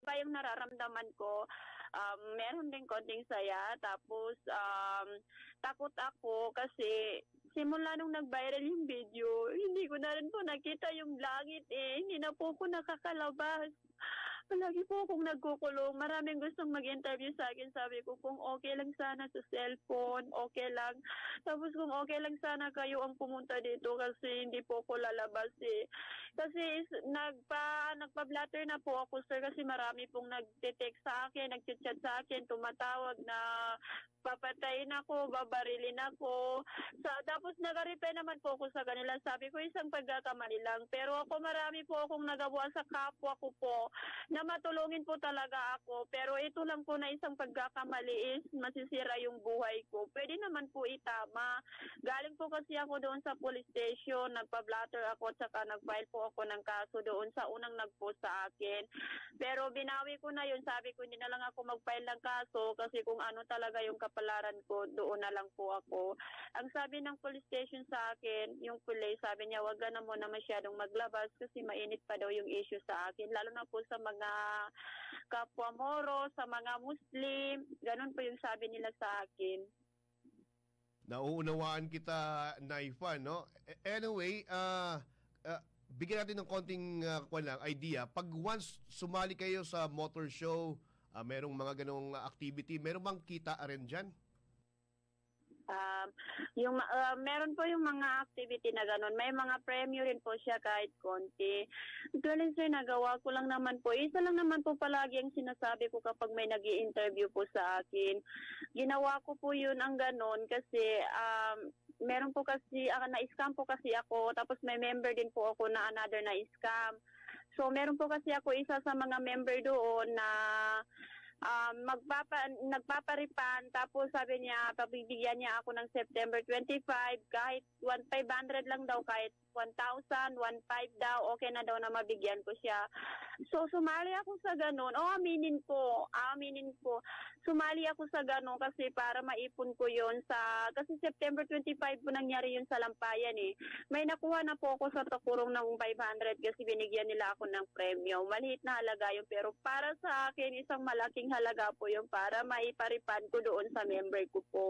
pa yung nararamdaman ko. Meron din konting saya. Tapos, takot ako kasi simula nung nag-viral yung video, hindi ko na rin po nakita yung langit eh. Hindi na po ako nakakalabas. Palagi po akong nagkukulong. Maraming gustong mag-interview sa akin. Sabi ko, kung okay lang sana sa cellphone, okay lang. Tapos kung okay lang sana kayo ang pumunta dito kasi hindi po ako lalabas eh. Kasi nagpa-blatter na po ako, sir, kasi marami pong nagte-text sa akin, nagchat-chat sa akin, tumatawag na papatayin ako, babarilin ako. Tapos nag-reply naman po ako sa kanila. Sabi ko, isang pagkakamali lang. Pero ako, marami po akong nagawa sa kapwa ko po na matulungin po talaga ako. Pero ito lang po na isang pagkakamali is masisira yung buhay ko. Pwede naman po itama. Galing po kasi ako doon sa police station, nagpa-blatter ako, tsaka nag-file po ako ng kaso doon sa unang nag-post sa akin. Pero binawi ko na yun. Sabi ko, hindi na lang ako mag-file ng kaso kasi kung ano talaga yung kapalaran ko, doon na lang po ako. Ang sabi ng police station sa akin, yung police, sabi niya, wag ka na muna masyadong maglabas kasi mainit pa daw yung issue sa akin. Lalo na po sa mga kapwa Moro, sa mga Muslim, ganun po yung sabi nila sa akin. Nauunawaan kita, Naifa, no? Anyway, bigyan natin ng konting idea. Pag once sumali kayo sa motor show, merong mga ganong activity, meron bang kita rin dyan? Meron po yung mga activity na gano'n. May mga premyo rin po siya kahit konti. Actually, sir, nagawa ko lang naman po. Isa lang naman po palagi ang sinasabi ko kapag may nag-i-interview po sa akin. Ginawa ko po yun ang gano'n kasi meron po kasi, na-scam po kasi ako. Tapos may member din po ako na another na scam. So, meron po kasi ako isa sa mga member doon na nagpaparipan, tapos sabi niya, pabibigyan niya ako ng September 25, kahit 1,500 lang daw, kahit 1,000, 1,500 daw, okay na daw na mabigyan ko siya. So, sumali ako sa ganun. Aminin ko. Sumali ako sa ganun kasi para maipon ko yon kasi September 25 po nangyari yun sa Lampayan eh. May nakuha na po ako sa Takurong ng 500 kasi binigyan nila ako ng premyo. Maliit na halaga yun, pero para sa akin, isang malaking halaga po yun para maiparipan ko doon sa member ko po.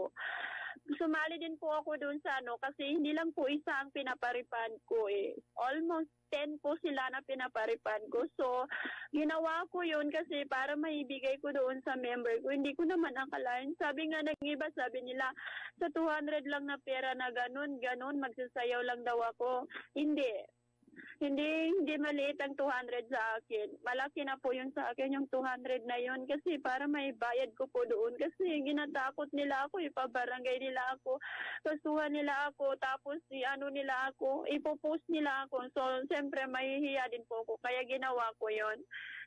Sumali din po ako doon sa kasi hindi lang po isa ang pinaparipan ko eh. Almost 10 po sila na pinaparipan ko. So, ginawa ko yun kasi para maibigay ko doon sa member ko. Hindi ko naman akalain. Sabi nga ng iba, sabi nila, sa 200 lang na pera na ganun, magsasayaw lang daw ako. Hindi maliit ang 200 sa akin. Malaki na po yun sa akin, yung 200 na yun. Kasi para may bayad ko po doon. Kasi ginatakot nila ako, ipabarangay nila ako, kasuhan nila ako, tapos nila ako, ipopost nila ako. So, siyempre, mahihiya din po ako. Kaya ginawa ko yun.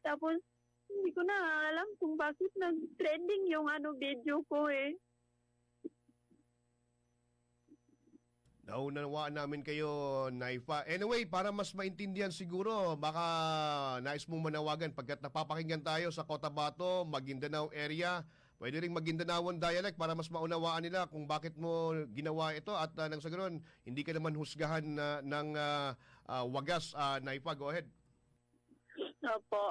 Tapos, hindi ko na alam kung bakit nag-trending yung video ko eh. Naunawaan namin kayo, Naifa. Anyway, para mas maintindihan siguro, baka nais mong manawagan pagkat napapakinggan tayo sa Cotabato, Maguindanao area. Pwede rin Maguindanaon dialect para mas maunawaan nila kung bakit mo ginawa ito at nang sa ganoon, hindi ka naman husgahan ng wagas. Naifa, go ahead. Opo,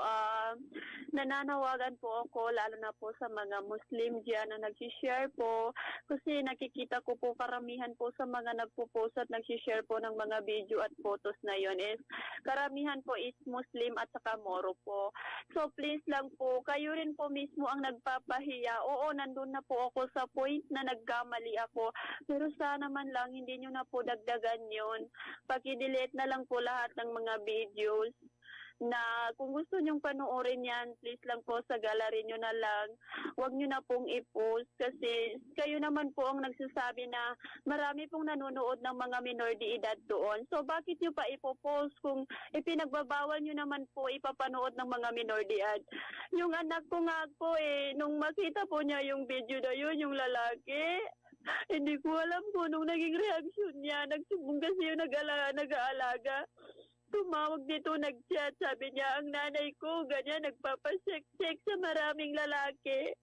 nananawagan po ako lalo na po sa mga Muslim dyan na nagsishare po kasi nakikita ko po karamihan po sa mga nagpo-post at nagsishare po ng mga video at photos na yon is karamihan po is Muslim at saka Moro po. So please lang po, kayo rin po mismo ang nagpapahiya. Oo, nandun na po ako sa point na nagkamali ako. Pero sana man lang hindi nyo na po dagdagan yon. Pag-delete na lang po lahat ng mga videos na kung gusto nyong panoorin yan, please lang po sa gallery nyo na lang. Huwag nyo na pong i-post kasi kayo naman po ang nagsasabi na marami pong nanonood ng mga minor de edad doon. So bakit nyo pa ipopost kung ipinagbabawal nyo naman po ipapanood ng mga minor de edad? Yung anak ko nga po nung makita po niya yung video na yun, yung lalaki, hindi ko alam po nung naging reaksyon niya. Nagsubong kasi yung nag-aalaga. Tumawag dito, nag-chat. Sabi niya, ang nanay ko, ganyan, nagpapacheck-check sa maraming lalaki.